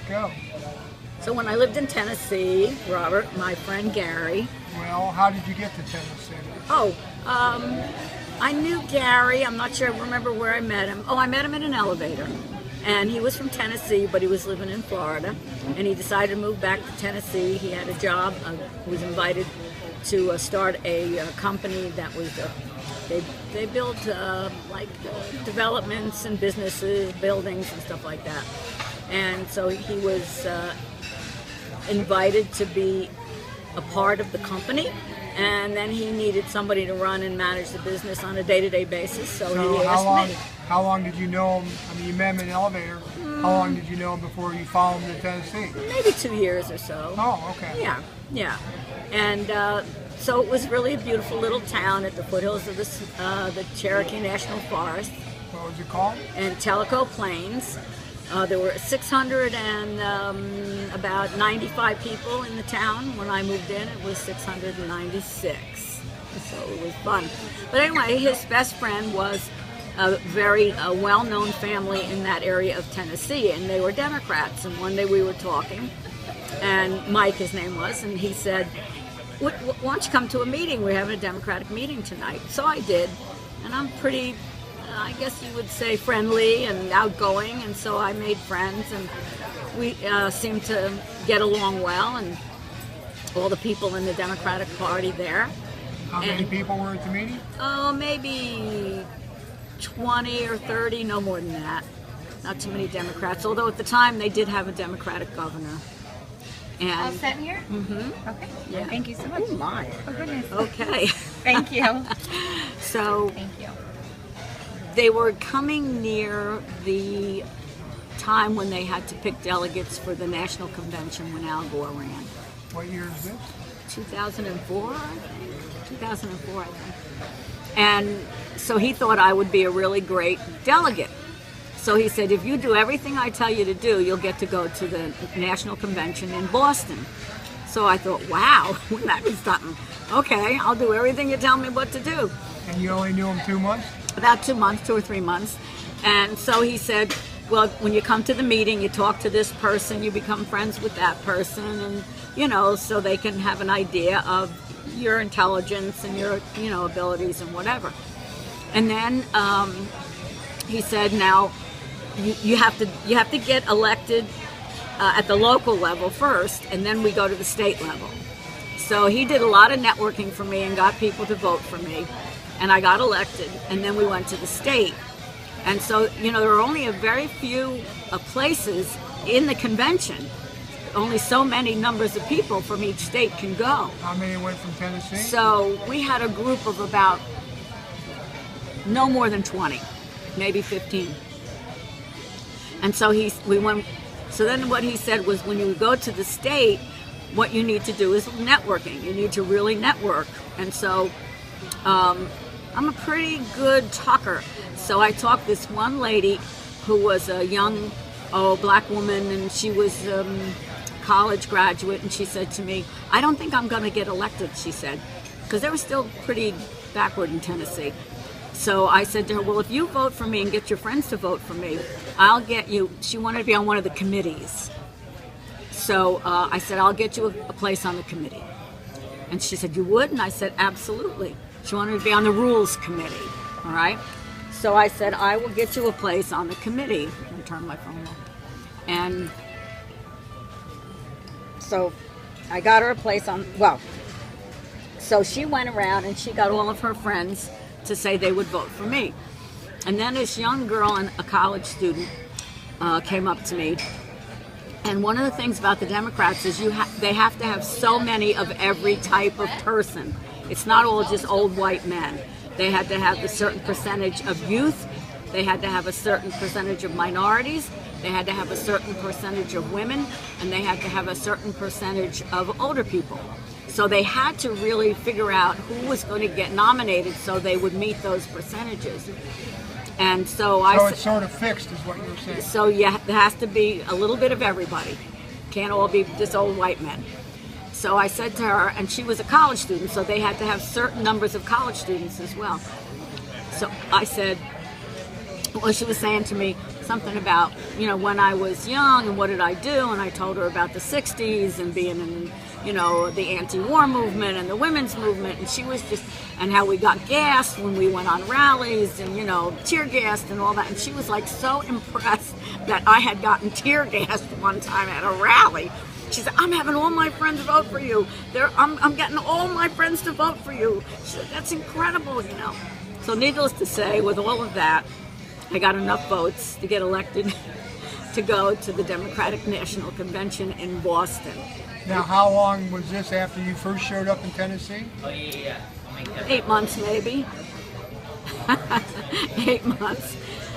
Go. So when I lived in Tennessee, Robert, my friend Gary. Well, how did you get to Tennessee? Oh, I knew Gary. I'm not sure I remember where I met him. Oh, I met him in an elevator. And he was from Tennessee, but he was living in Florida. And he decided to move back to Tennessee. He had a job. Was invited to start a company that was, they built developments and businesses, buildings and stuff like that. And so he was invited to be a part of the company. And then he needed somebody to run and manage the business on a day-to-day basis. So he asked me. How long did you know him? I mean, you met him in an elevator. How long did you know him before you followed him to Tennessee? Maybe 2 years or so. Oh, okay. Yeah. And so it was really a beautiful little town at the foothills of the Cherokee National Forest. What was it called? And Tellico Plains. There were 600 and about 95 people in the town. When I moved in, it was 696. So it was fun. But anyway, his best friend was a very well-known family in that area of Tennessee, and they were Democrats. And one day we were talking, and Mike, his name was, and he said, why don't you come to a meeting? We're having a Democratic meeting tonight. So I did, and I'm pretty, I guess you would say, friendly and outgoing, and so I made friends, and we seemed to get along well, and all the people in the Democratic Party there. How many people were at the meeting? Oh, maybe 20 or 30, no more than that. Not too many Democrats, although at the time they did have a Democratic governor. And All set here? Mm-hmm. Okay. Yeah. Thank you so much. Oh my. Oh goodness. Okay. Thank you. So Thank you. they were coming near the time when they had to pick delegates for the national convention when Al Gore ran. What year is this? 2004, I think. 2004, I think. And so he thought I would be a really great delegate. So he said, if you do everything I tell you to do, you'll get to go to the national convention in Boston. So I thought, wow, wouldn't that be something? Okay, I'll do everything you tell me what to do. And you only knew him 2 months? About 2 months, 2 or 3 months. And so he said, well, when you come to the meeting, you talk to this person, you become friends with that person, and, you know, so they can have an idea of your intelligence and your, you know, abilities and whatever. And then he said, now, you have to get elected at the local level first, and then we go to the state level. So he did a lot of networking for me and got people to vote for me, and I got elected, and then we went to the state. And so, you know, there are only a very few places in the convention. Only so many numbers of people from each state can go. How many went from Tennessee? So we had a group of about no more than 20, maybe 15. And so we went. So then what he said was, when you go to the state, what you need to do is networking. You need to really network. And so I'm a pretty good talker. So I talked this one lady who was a young, black woman, and she was college graduate, and she said to me, I don't think I'm going to get elected, she said, because they were still pretty backward in Tennessee. So I said to her, well, if you vote for me and get your friends to vote for me, I'll get you. She wanted to be on one of the committees. So I said, I'll get you a place on the committee. And she said, you would? And I said, absolutely. She wanted to be on the rules committee, all right? So I said, I will get you a place on the committee. Let me turn my phone off. And so I got her a place on, well, so she went around and she got all of her friends to say they would vote for me. And then this young girl, and a college student, came up to me. And one of the things about the Democrats is they have to have so many of every type of person. It's not all just old white men. They had to have a certain percentage of youth. They had to have a certain percentage of minorities. They had to have a certain percentage of women. And they had to have a certain percentage of older people. So they had to really figure out who was going to get nominated so they would meet those percentages. And so it's sort of fixed, is what you're saying. So yeah, there has to be a little bit of everybody. Can't all be just old white men. So I said to her, and she was a college student, so they had to have certain numbers of college students as well. So I said, well, she was saying to me, something about, you know, when I was young and what did I do, and I told her about the 60s and being in, you know, the anti-war movement and the women's movement, and she was just, and how we got gassed when we went on rallies and, you know, tear gassed and all that, and she was like so impressed that I had gotten tear gassed one time at a rally. She said, I'm having all my friends vote for you. I'm getting all my friends to vote for you. She said, that's incredible, you know. So needless to say, with all of that, I got enough votes to get elected to go to the Democratic National Convention in Boston. Now, how long was this after you first showed up in Tennessee? 8 months maybe. 8 months.